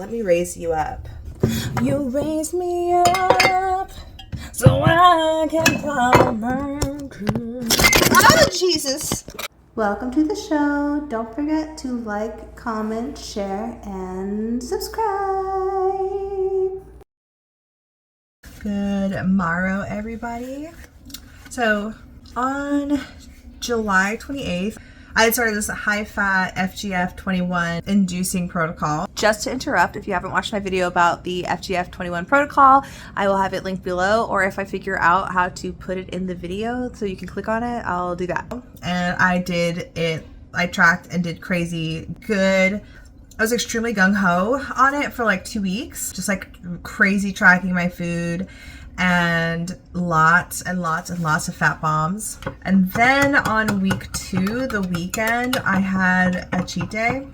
let me raise you up. You raise me up so I can follow my dream. Oh, Jesus. Welcome to the show. Don't forget to like, comment, share, and subscribe. Good morrow, everybody. So, on July 28th, I had started this high-fat FGF21 inducing protocol. Just to interrupt, if you haven't watched my video about the FGF21 protocol, I will have it linked below, or if I figure out how to put it in the video so you can click on it, I'll do that. And I did it, I tracked and did crazy good. I was extremely gung-ho on it for like 2 weeks, just like crazy tracking my food and lots and lots and lots of fat bombs. And then on week 2, the weekend, I had a cheat day.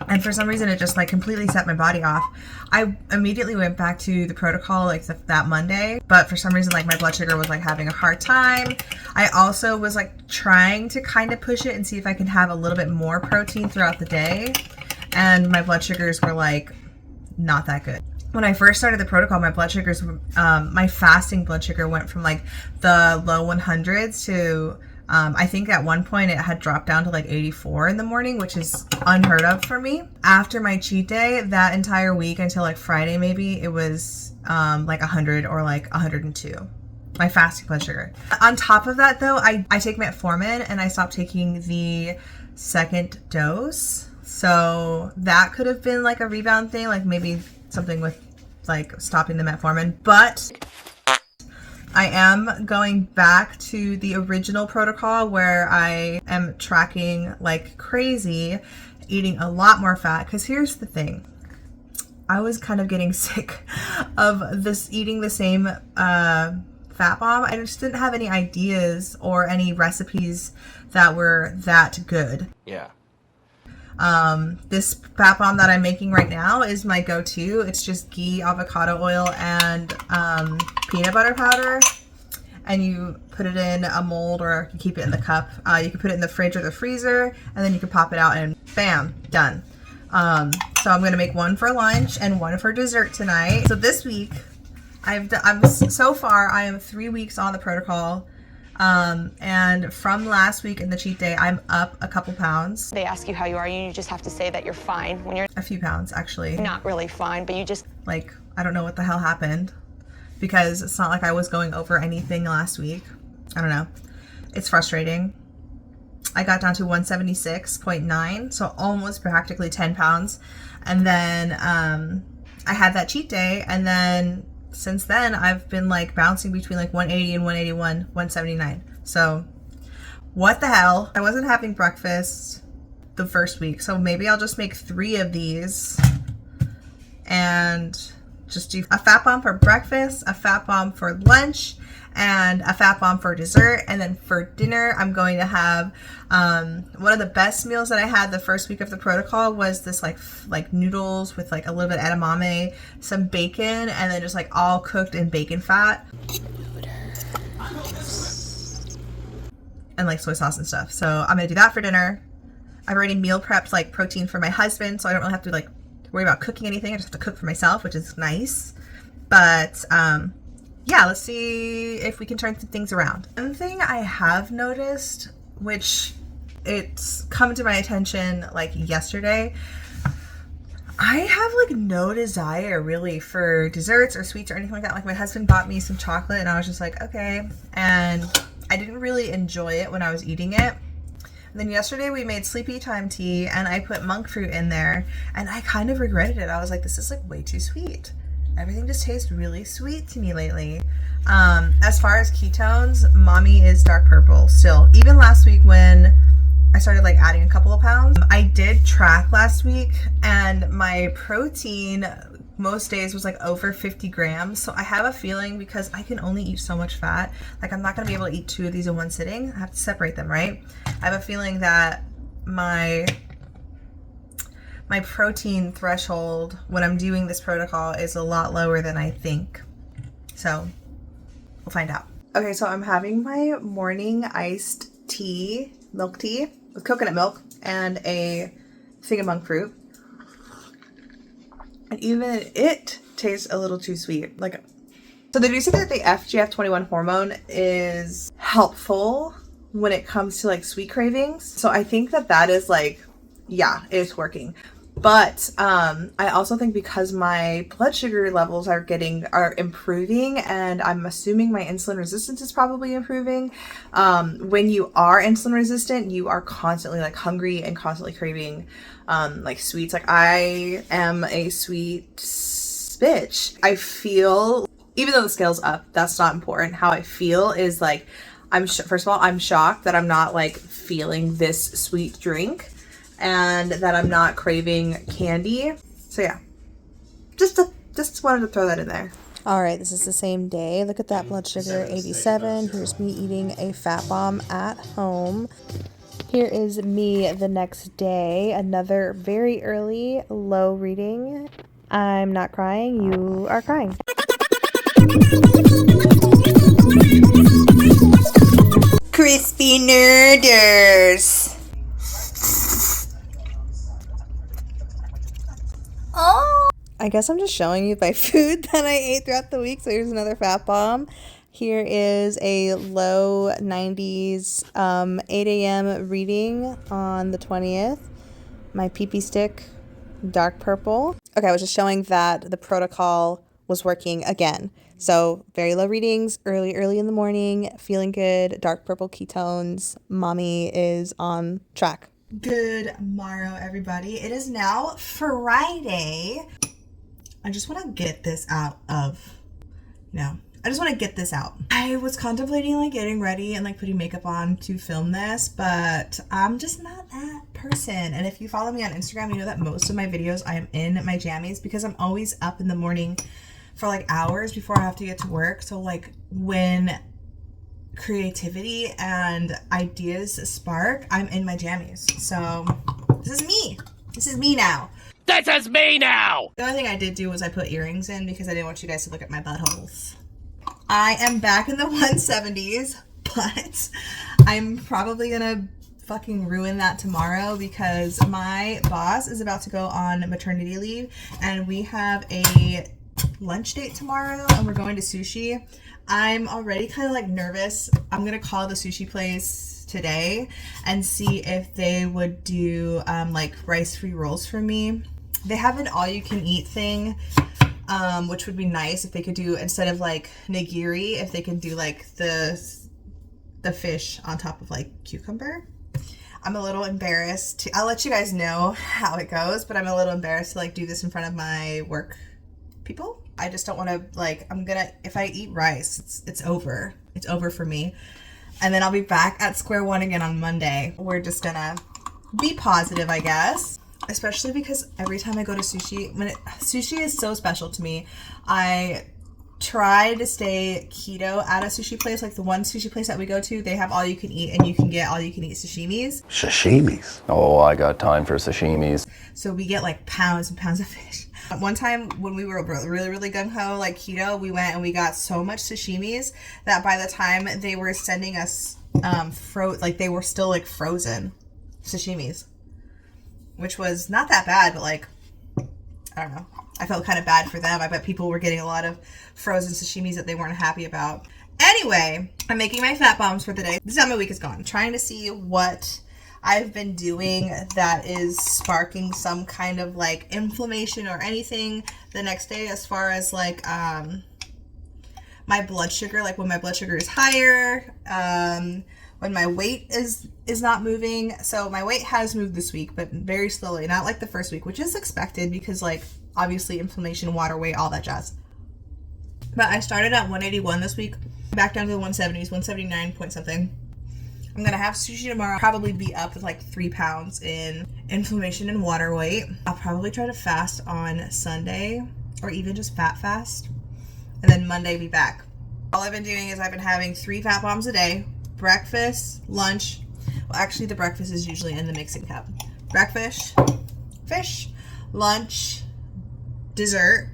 And for some reason, it just like completely set my body off. I immediately went back to the protocol like that Monday, but for some reason, like my blood sugar was like having a hard time. I also was like trying to kind of push it and see if I could have a little bit more protein throughout the day. And my blood sugars were like not that good. When I first started the protocol, my blood sugars, my fasting blood sugar went from like the low 100s to, I think at one point it had dropped down to like 84 in the morning, which is unheard of for me. After my cheat day, that entire week until like Friday maybe, it was like 100 or like 102. My fasting blood sugar. On top of that though, I take metformin and I stopped taking the second dose. So that could have been like a rebound thing, like maybe something with like stopping the metformin, but I am going back to the original protocol where I am tracking like crazy, eating a lot more fat. Because here's the thing, I was kind of getting sick of this eating the same fat bomb. I just didn't have any ideas or any recipes that were that good. Yeah. This fat bomb that I'm making right now is my go-to. It's just ghee, avocado oil, and peanut butter powder. And you put it in a mold or you keep it in the cup. You can put it in the fridge or the freezer, and then you can pop it out and bam, done. So I'm gonna make one for lunch and one for dessert tonight. So this week, so far I am 3 weeks on the protocol. And from last week in the cheat day, I'm up a couple pounds. They ask you how you are, you just have to say that you're fine when you're a few pounds, actually. not really fine, but you just like, I don't know what the hell happened because it's not like I was going over anything last week. I don't know. It's frustrating. I got down to 176.9, so almost practically 10 pounds. And then, I had that cheat day, and then since then, I've been like bouncing between like 180 and 181, 179. So what the hell? I wasn't having breakfast the first week. So maybe I'll just make 3 of these and just do a fat bomb for breakfast, a fat bomb for lunch, and a fat bomb for dessert. And then for dinner, I'm going to have one of the best meals that I had the first week of the protocol was this like noodles with like a little bit of edamame, some bacon, and then just like all cooked in bacon fat. And like soy sauce and stuff. So I'm gonna do that for dinner. I've already meal prepped like protein for my husband, so I don't really have to like worry about cooking anything. I just have to cook for myself, which is nice. But yeah, let's see if we can turn some things around. One thing I have noticed, which it's come to my attention like yesterday, I have like no desire really for desserts or sweets or anything like that. Like my husband bought me some chocolate and I was just like, okay. And I didn't really enjoy it when I was eating it. And then yesterday we made sleepy time tea and I put monk fruit in there and I kind of regretted it. I was like, this is like way too sweet. Everything just tastes really sweet to me lately. As far as ketones, mommy is dark purple still. Even last week when I started like adding a couple of pounds, I did track last week and my protein most days was like over 50 grams. So I have a feeling because I can only eat so much fat, like I'm not gonna be able to eat 2 of these in one sitting. I have to separate them, right? I have a feeling that my protein threshold when I'm doing this protocol is a lot lower than I think. So we'll find out. Okay, so I'm having my morning iced tea, milk tea with coconut milk and a thing of monk fruit. And even it tastes a little too sweet. Like, so they do say that the FGF21 hormone is helpful when it comes to like sweet cravings. So I think that that is like, yeah, it's working. But I also think because my blood sugar levels are improving, and I'm assuming my insulin resistance is probably improving. When you are insulin resistant, you are constantly like hungry and constantly craving like sweets. Like I am a sweet bitch. I feel, even though the scale's up, that's not important. How I feel is like, first of all, I'm shocked that I'm not like feeling this sweet drink, and that I'm not craving candy. So yeah, just wanted to throw that in there. All right, this is the same day. Look at that blood sugar, 87. Here's me eating a fat bomb at home. Here is me the next day, another very early low reading. I'm not crying, you are crying. Crispy Nerders. Oh. I guess I'm just showing you my food that I ate throughout the week. So here's another fat bomb. Here is a low 90s 8 a.m. reading on the 20th. My pee-pee stick, dark purple. Okay, I was just showing that the protocol was working again. So very low readings, early in the morning, feeling good, dark purple ketones. Mommy is on track. Good morrow, everybody. It is now Friday. I just want to get this out of, I just want to get this out. I was contemplating like getting ready and like putting makeup on to film this, but I'm just not that person. And if you follow me on Instagram, you know that most of my videos I am in my jammies because I'm always up in the morning for like hours before I have to get to work. So like when creativity and ideas spark, I'm in my jammies. So this is me. This is me now. This is me now! The only thing I did do was I put earrings in because I didn't want you guys to look at my buttholes. I am back in the 170s, but I'm probably gonna fucking ruin that tomorrow because my boss is about to go on maternity leave and we have a lunch date tomorrow and we're going to sushi. I'm already kind of like nervous. I'm gonna call the sushi place today and see if they would do like rice-free rolls for me. They have an all-you-can-eat thing, which would be nice if they could do, instead of like nigiri, if they could do like the fish on top of like cucumber. I'm a little embarrassed. I'll let you guys know how it goes, but I'm a little embarrassed to like do this in front of my work people. I just don't want to like, if I eat rice, it's over. It's over for me. And then I'll be back at square one again on Monday. We're just gonna be positive, I guess. Especially because every time I go to sushi, sushi is so special to me. I try to stay keto at a sushi place. Like the one sushi place that we go to, they have all you can eat and you can get all you can eat sashimis. Sashimis? Oh, I got time for sashimis. So we get like pounds and pounds of fish. One time when we were really gung-ho, like keto, we went and we got so much sashimis that by the time they were sending us they were still like frozen sashimis. Which was not that bad, but like, I don't know. I felt kind of bad for them. I bet people were getting a lot of frozen sashimis that they weren't happy about. Anyway, I'm making my fat bombs for the day. This is how my week is gone. Trying to see what I've been doing that is sparking some kind of like inflammation or anything the next day as far as like my blood sugar, like when my blood sugar is higher, when my weight is not moving. So my weight has moved this week, but very slowly, not like the first week, which is expected because like obviously inflammation, water weight, all that jazz. But I started at 181 this week, back down to the 170s, 179 point something. I'm gonna have sushi tomorrow, probably be up with like 3 pounds in inflammation and water weight. I'll probably try to fast on Sunday or even just fat fast. And then Monday be back. All I've been doing is I've been having 3 fat bombs a day. Breakfast, lunch. Well, actually the breakfast is usually in the mixing cup. Breakfast, fish, lunch, dessert.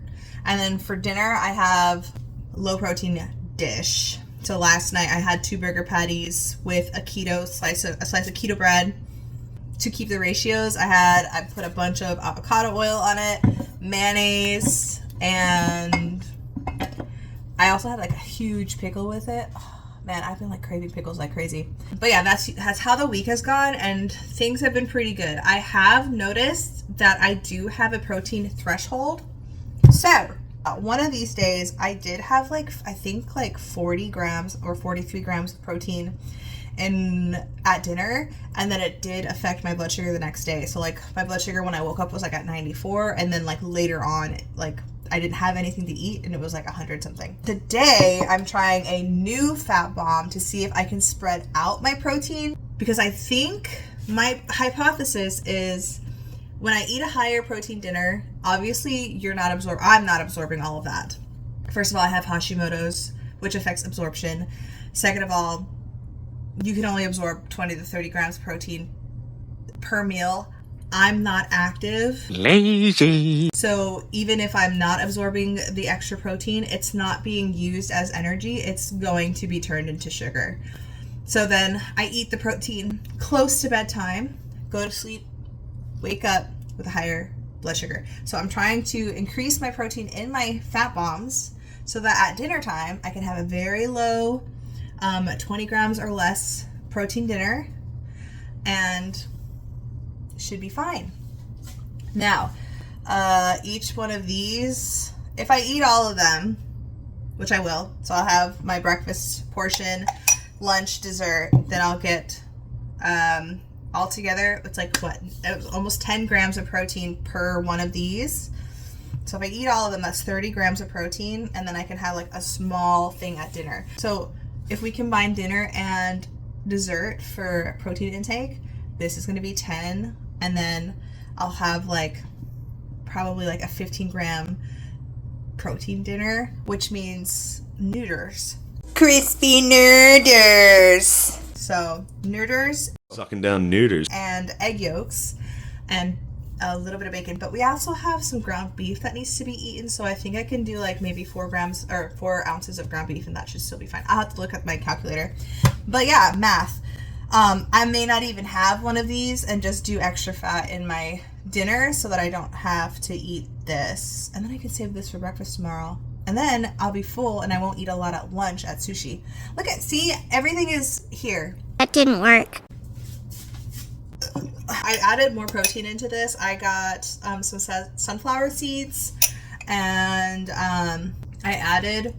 And then for dinner I have low protein dish. So last night I had 2 burger patties with a slice of keto bread, to keep the ratios, I put a bunch of avocado oil on it, mayonnaise, and I also had like a huge pickle with it. Oh, man, I've been like craving pickles like crazy. But yeah, that's how the week has gone, and things have been pretty good. I have noticed that I do have a protein threshold. So one of these days I did have like, I think like 40 grams or 43 grams of protein at dinner, and then it did affect my blood sugar the next day. So like my blood sugar when I woke up was like at 94, and then like later on, like I didn't have anything to eat and it was like 100 something. Today I'm trying a new fat bomb to see if I can spread out my protein, because I think my hypothesis is when I eat a higher protein dinner, obviously I'm not absorbing all of that. First of all, I have Hashimoto's, which affects absorption. Second of all, you can only absorb 20 to 30 grams of protein per meal. I'm not active. Lazy. So even if I'm not absorbing the extra protein, it's not being used as energy. It's going to be turned into sugar. So then I eat the protein close to bedtime, go to sleep, wake up with a higher blood sugar. So I'm trying to increase my protein in my fat bombs so that at dinner time I can have a very low 20 grams or less protein dinner and should be fine. Now, each one of these, if I eat all of them, which I will, so I'll have my breakfast portion, lunch, dessert, then I'll get all together, it's like what? It was almost 10 grams of protein per one of these. So if I eat all of them, that's 30 grams of protein, and then I can have like a small thing at dinner. So if we combine dinner and dessert for protein intake, this is going to be 10, and then I'll have like probably like a 15 gram protein dinner, which means noodles. Crispy noodles. So noodles, Sucking down neuters. and egg yolks, and a little bit of bacon. But we also have some ground beef that needs to be eaten, so I think I can do like maybe 4 ounces of ground beef, and that should still be fine. I'll have to look at my calculator. But yeah, math. I may not even have one of these and just do extra fat in my dinner so that I don't have to eat this, and then I can save this for breakfast tomorrow, and then I'll be full and I won't eat a lot at lunch at sushi. See, everything is here. That didn't work. I added more protein into this. I got some sunflower seeds, and I added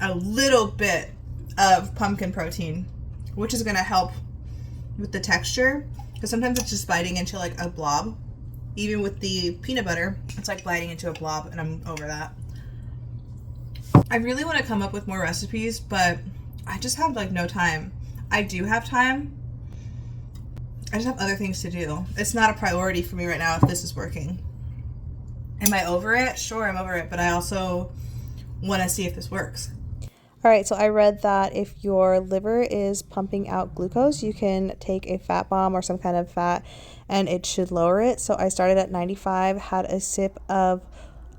a little bit of pumpkin protein, which is going to help with the texture, because sometimes it's just biting into like a blob. Even with the peanut butter, it's like biting into a blob, and I'm over that. I really want to come up with more recipes, but I just have like no time. I do have time, I just have other things to do. It's not a priority for me right now if this is working. Am I over it? Sure, I'm over it, but I also want to see if this works. All right, so I read that if your liver is pumping out glucose, you can take a fat bomb or some kind of fat and it should lower it. So I started at 95, had a sip of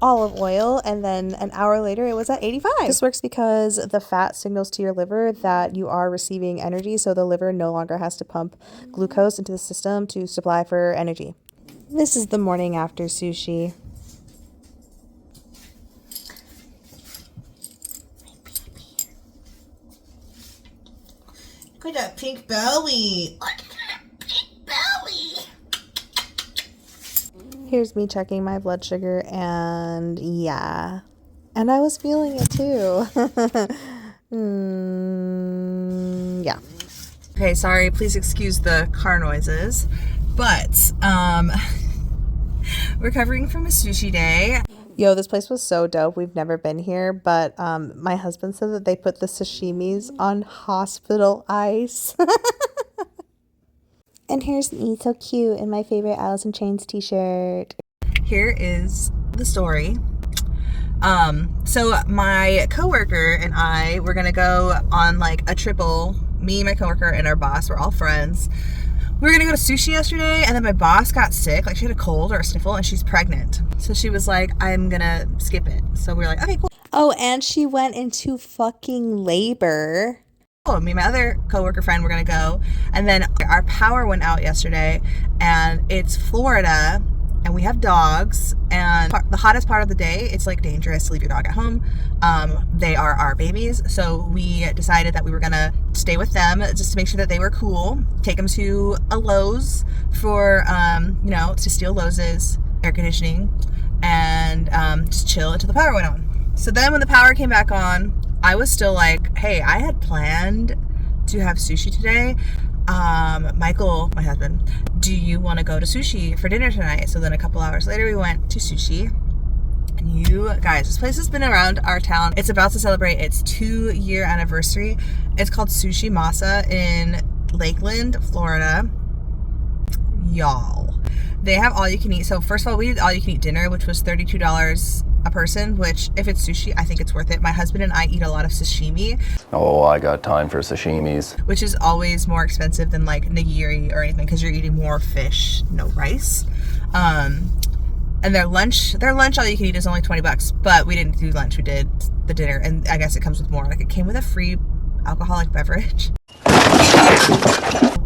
olive oil, and then an hour later it was at 85. This works because the fat signals to your liver that you are receiving energy, so the liver no longer has to pump glucose into the system to supply for energy. This is the morning after sushi. Look at that pink belly. Look at that pink belly. Here's me checking my blood sugar, and yeah. And I was feeling it too. Yeah. Okay, sorry, please excuse the car noises. But, recovering from a sushi day. Yo, this place was so dope. We've never been here, but my husband said that they put the sashimis on hospital ice. And here's me, so cute, in my favorite Alice in Chains t-shirt. Here is the story. So my coworker and I were gonna go on like a triple. Me, my coworker, and our boss, we're all friends. We were gonna go to sushi yesterday, and then my boss got sick. Like, she had a cold or a sniffle, and she's pregnant. So she was like, I'm gonna skip it. So we were like, okay, cool. Oh, and she went into fucking labor. Me and my other coworker friend were gonna go, and then our power went out yesterday, and it's Florida, and we have dogs, and the hottest part of the day, it's like dangerous to leave your dog at home. They are our babies, so we decided that we were gonna stay with them just to make sure that they were cool, take them to a Lowe's for to steal Lowe's air conditioning, and just chill until the power went on. So then when the power came back on, I was still like, hey, I had planned to have sushi today. Michael, my husband, do you want to go to sushi for dinner tonight? So then a couple hours later, we went to sushi. And you guys, this place has been around our town. It's about to celebrate its 2-year anniversary. It's called Sushi Masa in Lakeland, Florida. Y'all, they have all you can eat. So first of all, we did all you can eat dinner, which was $32 a person, which if it's sushi, I think it's worth it. My husband and I eat a lot of sashimi. Oh, I got time for sashimis. Which is always more expensive than like nigiri or anything because you're eating more fish, no rice. And their lunch all you can eat is only $20, but we didn't do lunch, we did the dinner, and I guess it comes with more. Like it came with a free alcoholic beverage.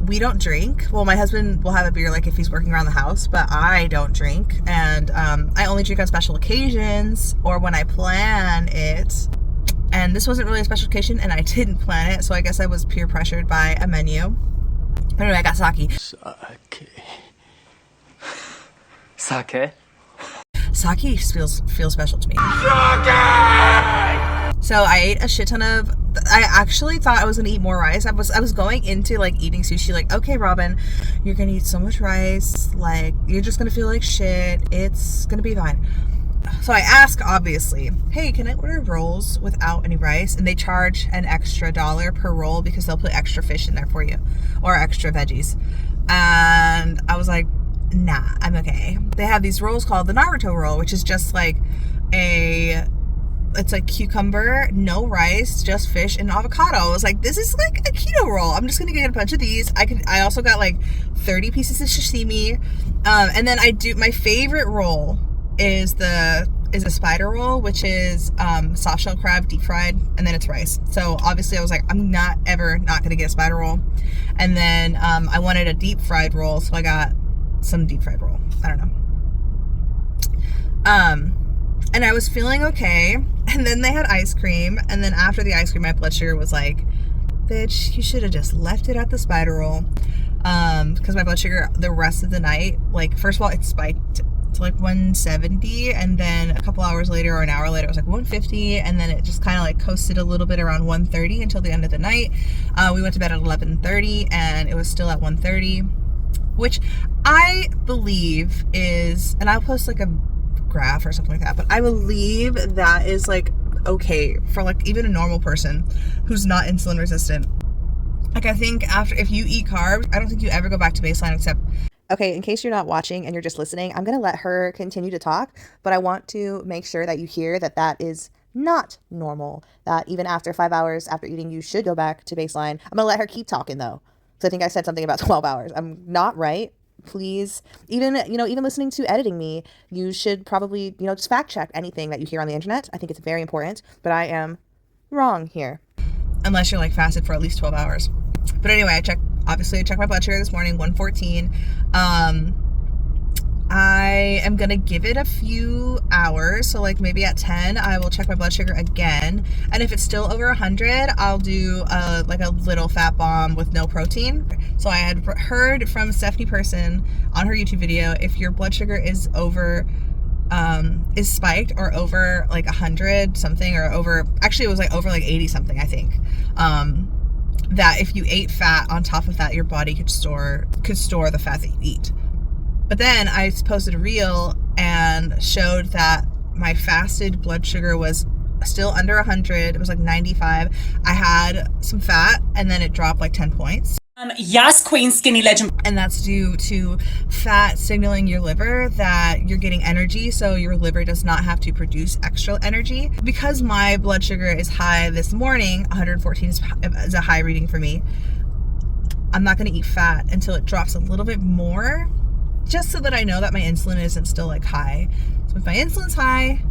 We don't drink. Well, my husband will have a beer like if he's working around the house, but I don't drink, and I only drink on special occasions or when I plan it. And this wasn't really a special occasion, and I didn't plan it, so I guess I was peer pressured by a menu. Anyway, I got sake. Sake? Sake just feels special to me. So I ate a shit ton of. I actually thought I was gonna eat more rice. I was going into like eating sushi like, okay, Robin, you're gonna eat so much rice, like you're just gonna feel like shit. It's gonna be fine. So I ask, obviously, hey, can I order rolls without any rice? And they charge an extra $1 per roll because they'll put extra fish in there for you or extra veggies. And I was like, nah, I'm okay. They have these rolls called the Naruto roll, which is just like it's like cucumber, no rice, just fish and avocado. I was like, this is like a keto roll. I'm just gonna get a bunch of these. I also got like 30 pieces of sashimi. And then my favorite roll is a spider roll, which is soft shell crab deep fried, and then it's rice. So obviously I was like, I'm not gonna get a spider roll. And then I wanted a deep fried roll, so I got some deep fried roll. I don't know. And I was feeling okay, and then they had ice cream, and then after the ice cream, my blood sugar was like, bitch, you should have just left it at the spider roll. Because my blood sugar the rest of the night, like, first of all, it spiked to like 170, and then a couple hours later or an hour later, it was like 150, and then it just kind of like coasted a little bit around 130 until the end of the night. We went to bed at 11:30, and it was still at 130, which I believe is, and I'll post like a graph or something like that, but I believe that is like okay for like even a normal person who's not insulin resistant. Like I think if you eat carbs, I don't think you ever go back to baseline except. Okay, in case you're not watching and you're just listening, I'm going to let her continue to talk, but I want to make sure that you hear that is not normal, that even after 5 hours after eating, you should go back to baseline. I'm going to let her keep talking though, because I think I said something about 12 hours. I'm not right. Please, even listening to editing me, you should probably, just fact check anything that you hear on the internet. I think it's very important, but I am wrong here. Unless you're like fasted for at least 12 hours. But anyway, I checked my blood sugar this morning, 114. I am gonna give it a few hours, so like maybe at 10 I will check my blood sugar again, and if it's still over 100, I'll do a little fat bomb with no protein. So I had heard from Stephanie Person on her YouTube video, if your blood sugar is over is spiked or over like 100 something, or over, actually it was like over like 80 something, I think, that if you ate fat on top of that, your body could store the fat that you eat. But then I posted a reel and showed that my fasted blood sugar was still under 100. It was like 95. I had some fat, and then it dropped like 10 points. Yes, Queen Skinny Legend. And that's due to fat signaling your liver that you're getting energy, so your liver does not have to produce extra energy. Because my blood sugar is high this morning, 114 is a high reading for me, I'm not going to eat fat until it drops a little bit more, just so that I know that my insulin isn't still like high. So if my insulin's high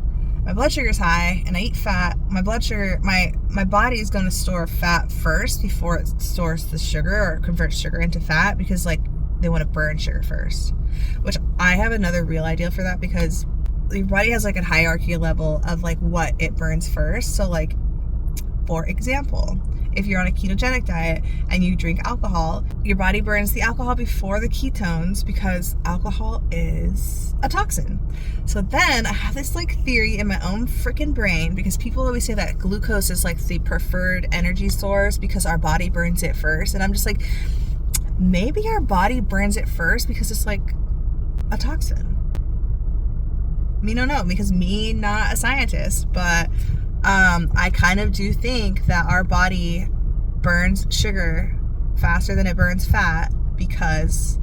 my blood sugar's high and I eat fat, my blood sugar, my body is going to store fat first before it stores the sugar or converts sugar into fat, because like they want to burn sugar first, which I have another real idea for that, because your body has like a hierarchy level of like what it burns first. So like, for example, if you're on a ketogenic diet and you drink alcohol, your body burns the alcohol before the ketones because alcohol is a toxin. So then I have this like theory in my own freaking brain, because people always say that glucose is like the preferred energy source because our body burns it first. And I'm just like, maybe our body burns it first because it's like a toxin. Me don't know, because me not a scientist, but I kind of do think that our body burns sugar faster than it burns fat, because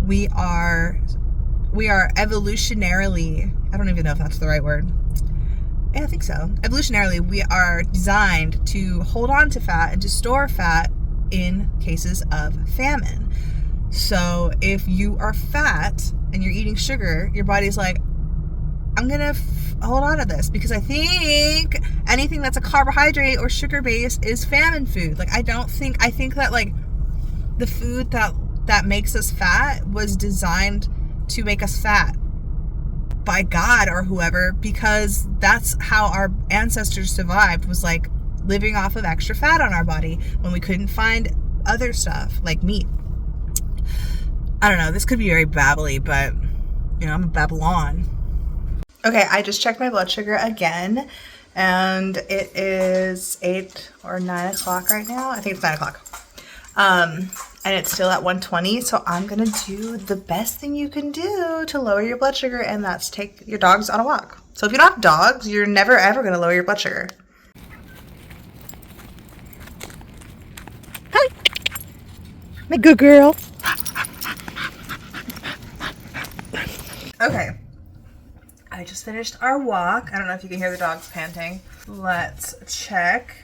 we are evolutionarily, I don't even know if that's the right word. Yeah, I think so. Evolutionarily, we are designed to hold on to fat and to store fat in cases of famine. So if you are fat and you're eating sugar, your body's like, I'm gonna hold on to this because I think anything that's a carbohydrate or sugar base is famine food. Like I think that like the food that makes us fat was designed to make us fat by God or whoever, because that's how our ancestors survived, was like living off of extra fat on our body when we couldn't find other stuff like meat. I don't know, this could be very babbly, but you know, I'm a Babylon. Okay, I just checked my blood sugar again, and it is 8 or 9 o'clock right now. I think it's 9 o'clock. And it's still at 120, so I'm going to do the best thing you can do to lower your blood sugar, and that's take your dogs on a walk. So if you don't have dogs, you're never ever going to lower your blood sugar. Hi! My good girl. Okay. I just finished our walk. I don't know if you can hear the dogs panting. Let's check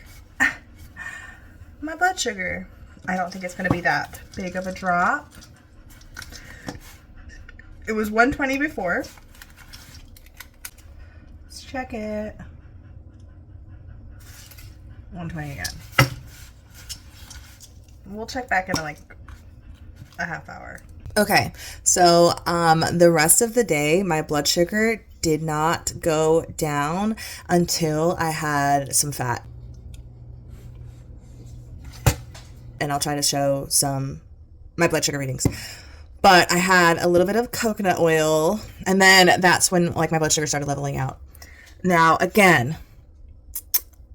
my blood sugar. I don't think it's going to be that big of a drop. It was 120 before. Let's check it. 120 again. We'll check back in like a half hour. Okay, so the rest of the day, my blood sugar did not go down until I had some fat. And I'll try to show my blood sugar readings. But I had a little bit of coconut oil, and then that's when like my blood sugar started leveling out. Now, again,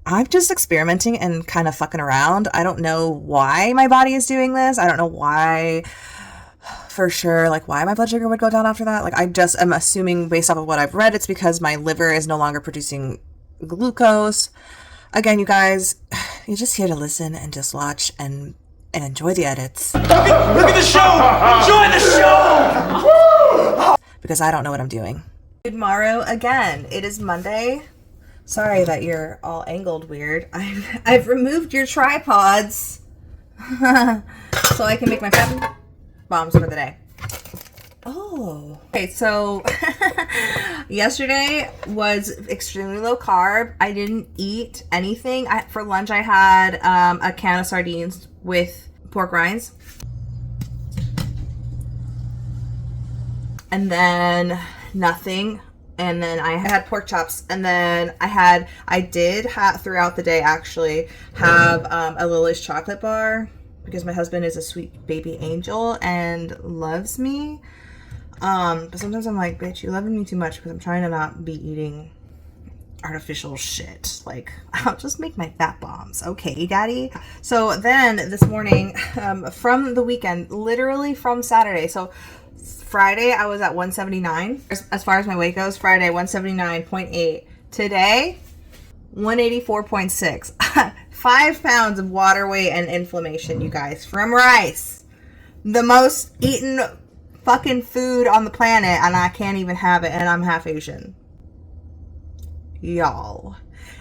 I'm just experimenting and kind of fucking around. I don't know why my body is doing this. I don't know why for sure, like why my blood sugar would go down after that. Like I just am assuming based off of what I've read, it's because my liver is no longer producing glucose. Again, you guys, you're just here to listen and just watch and enjoy the edits. Look at the show! Enjoy the show! Because I don't know what I'm doing. Good morrow again. It is Monday. Sorry that you're all angled weird. I've removed your tripods so I can make my fat bombs for the day. Oh. Okay, so yesterday was extremely low carb. I didn't eat anything. For lunch I had a can of sardines with pork rinds. And then nothing. And then I had pork chops. And then I did have throughout the day actually have a Lily's chocolate bar, because my husband is a sweet baby angel and loves me. But sometimes I'm like, bitch, you love me too much, because I'm trying to not be eating artificial shit. Like, I'll just make my fat bombs. Okay, daddy? So then this morning, from the weekend, literally from Saturday. So Friday, I was at 179. As far as my weight goes, Friday, 179.8. Today, 184.6. 5 pounds of water weight and inflammation, you guys, from rice. The most eaten fucking food on the planet, and I can't even have it, and I'm half Asian. Y'all.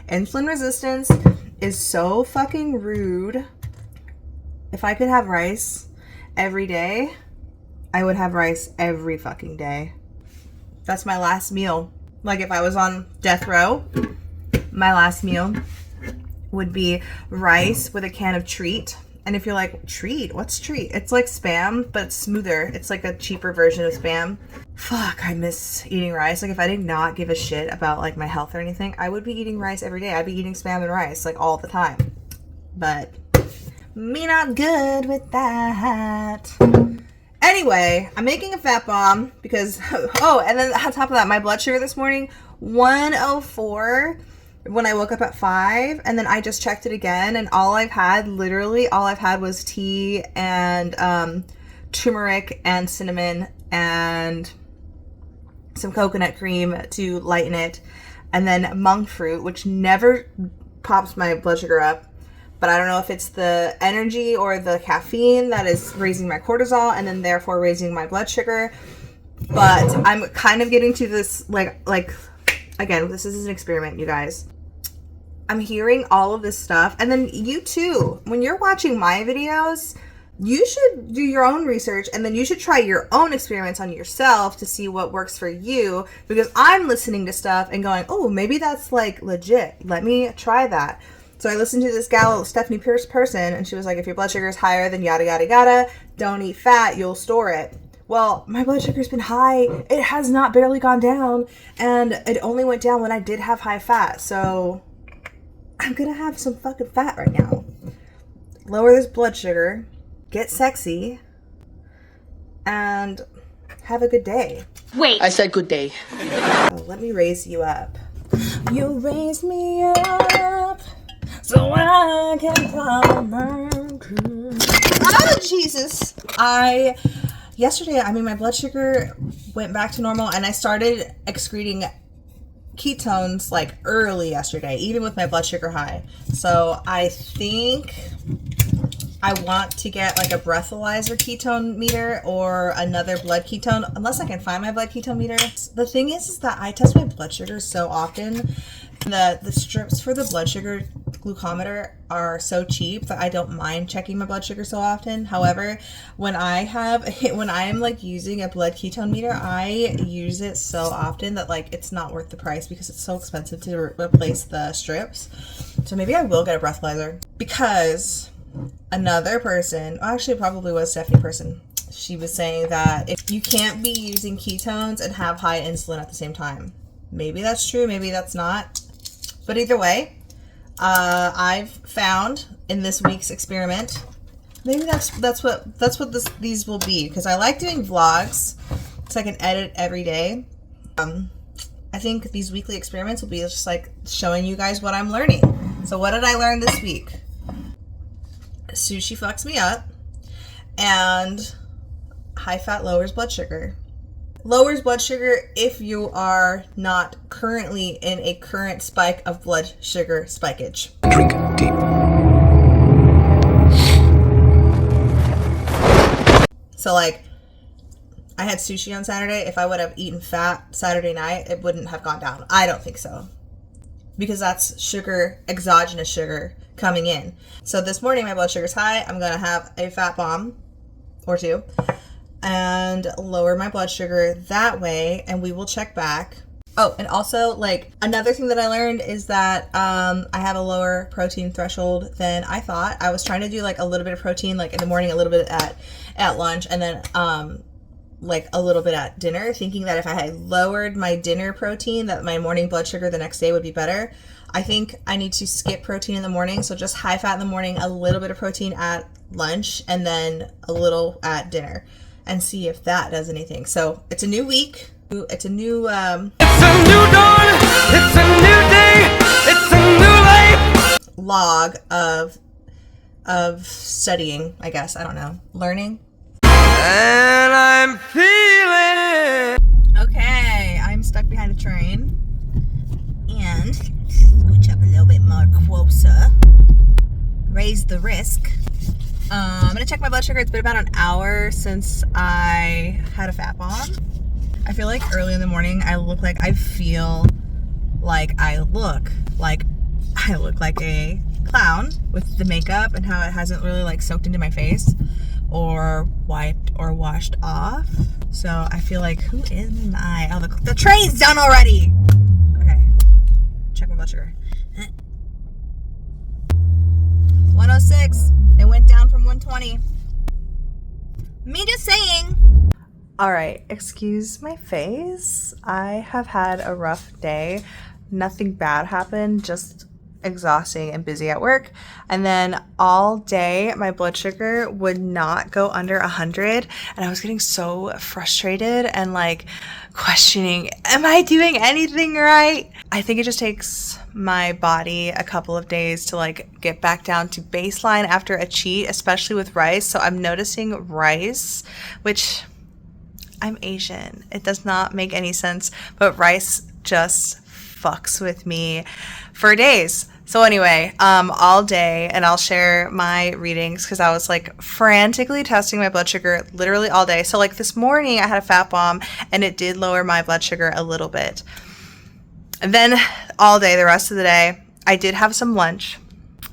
Insulin resistance is so fucking rude. If I could have rice every day, I would have rice every fucking day. That's my last meal. Like if I was on death row, my last meal would be rice with a can of treat. And if you're like, treat? What's treat? It's like Spam, but smoother. It's like a cheaper version of Spam. Fuck, I miss eating rice. Like if I did not give a shit about like my health or anything, I would be eating rice every day. I'd be eating Spam and rice like all the time. But me not good with that. Anyway, I'm making a fat bomb because, oh, and then on top of that, my blood sugar this morning, 104 when I woke up at 5, and then I just checked it again, and literally all I've had was tea and turmeric and cinnamon and some coconut cream to lighten it, and then monk fruit, which never pops my blood sugar up. But I don't know if it's the energy or the caffeine that is raising my cortisol and then therefore raising my blood sugar. But I'm kind of getting to this, like again, this is an experiment, you guys. I'm hearing all of this stuff. And then you too, when you're watching my videos, you should do your own research and then you should try your own experiments on yourself to see what works for you. Because I'm listening to stuff and going, oh, maybe that's like legit. Let me try that. So I listened to this gal, Stephanie Pierce person, and she was like, if your blood sugar is higher than yada, yada, yada, don't eat fat, you'll store it. Well, my blood sugar's been high. It has not barely gone down, and it only went down when I did have high fat. So I'm going to have some fucking fat right now. Lower this blood sugar, get sexy, and have a good day. Wait. I said good day. So let me raise you up. You raise me up. So I can climb oh, Jesus. Yesterday, my blood sugar went back to normal and I started excreting ketones like early yesterday, even with my blood sugar high. So I think I want to get like a breathalyzer ketone meter or another blood ketone, unless I can find my blood ketone meter. The thing is that I test my blood sugar so often. The strips for the blood sugar glucometer are so cheap that I don't mind checking my blood sugar so often. However, when I'm like using a blood ketone meter, I use it so often that like it's not worth the price because it's so expensive to replace the strips. So maybe I will get a breathalyzer, because another person, actually it probably was Stephanie person, she was saying that if you can't be using ketones and have high insulin at the same time. Maybe that's true, maybe that's not. But either way, I've found in this week's experiment, maybe that's what these will be, because I like doing vlogs so I can edit every day. I think these weekly experiments will be just like showing you guys what I'm learning. So what did I learn this week? Sushi fucks me up, and high fat lowers blood sugar. Lowers blood sugar if you are not currently in a current spike of blood sugar spikeage. Drink deep. So like, I had sushi on Saturday. If I would have eaten fat Saturday night, it wouldn't have gone down. I don't think so. Because that's sugar, exogenous sugar coming in. So this morning my blood sugar's high. I'm going to have a fat bomb or two and lower my blood sugar that way, and we will check back. Oh, and also like another thing that I learned is that I have a lower protein threshold than I thought. I was trying to do like a little bit of protein like in the morning, a little bit at lunch, and then like a little bit at dinner, thinking that if I had lowered my dinner protein that my morning blood sugar the next day would be better. I think I need to skip protein in the morning, so just high fat in the morning, a little bit of protein at lunch, and then a little at dinner, and see if that does anything. So it's a new week. It's a new It's a new dawn. It's a new day. It's a new life. log of studying, I guess. I don't know. Learning. And I'm feeling it. Okay, I'm stuck behind a train. And switch up a little bit more closer. Raise the risk. I'm gonna check my blood sugar. It's been about an hour since I had a fat bomb. I feel like early in the morning I feel like I look like a clown with the makeup and how it hasn't really like soaked into my face or wiped or washed off. So I feel like, who am I? Oh, the train's done already. Okay, check my blood sugar. 106. It went down from 120. Me just saying. All right, excuse my face. I have had a rough day. Nothing bad happened, just exhausting and busy at work. And then all day my blood sugar would not go under 100, and I was getting so frustrated and like questioning, am I doing anything right? I think it just takes my body a couple of days to like get back down to baseline after a cheat, especially with rice. So I'm noticing rice, which I'm Asian, it does not make any sense, but rice just fucks with me for days. So anyway, all day, and I'll share my readings because I was like frantically testing my blood sugar literally all day. So like this morning I had a fat bomb and it did lower my blood sugar a little bit. And then all day, the rest of the day, I did have some lunch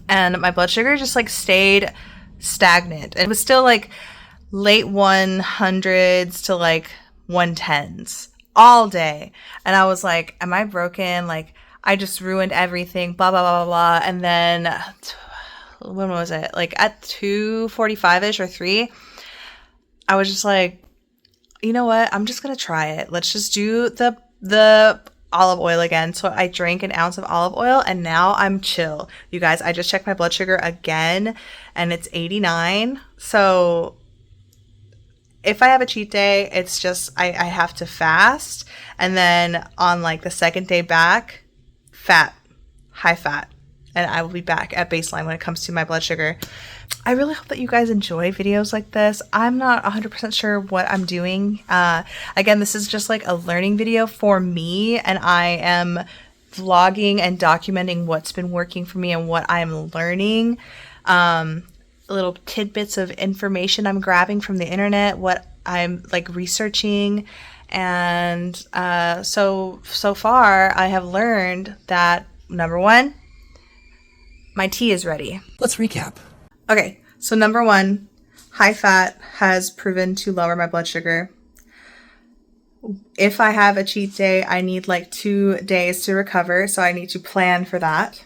and my blood sugar just like stayed stagnant. It was still like late 100s to like 110s all day. And I was like, am I broken? Like, I just ruined everything, blah, blah, blah, blah, blah. And then, when was it? Like at 2:45-ish or 3, I was just like, you know what? I'm just going to try it. Let's just do the olive oil again. So I drank an ounce of olive oil and now I'm chill. You guys, I just checked my blood sugar again and it's 89. So if I have a cheat day, it's just I have to fast. And then on like the second day back, high fat, and I will be back at baseline when it comes to my blood sugar. I really hope that you guys enjoy videos like this. I'm not 100% sure what I'm doing. Again, this is just like a learning video for me, and I am vlogging and documenting what's been working for me and what I'm learning. Little tidbits of information I'm grabbing from the internet, what I'm like researching. And so far I have learned that number 1, my tea is ready. Let's recap. Okay, so number 1, high fat has proven to lower my blood sugar. If I have a cheat day, I need like 2 days to recover, so I need to plan for that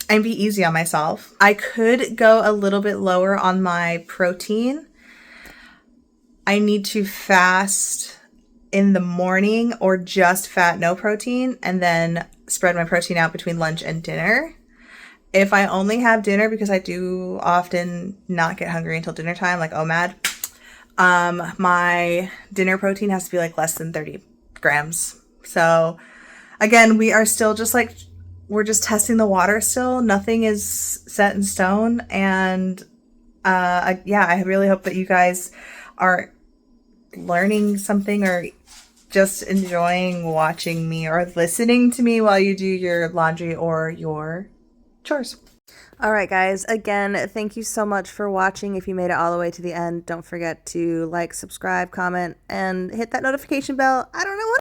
and be easy on myself. I could go a little bit lower on my protein. I need to fast in the morning or just fat, no protein, and then spread my protein out between lunch and dinner. If I only have dinner, because I do often not get hungry until dinner time, like OMAD, my dinner protein has to be like less than 30 grams. So again, we are still just like, we're just testing the water still. Nothing is set in stone. And yeah, I really hope that you guys are learning something or just enjoying watching me or listening to me while you do your laundry or your chores. All right, guys. Again, thank you so much for watching. If you made it all the way to the end, don't forget to like, subscribe, comment, and hit that notification bell. I don't know what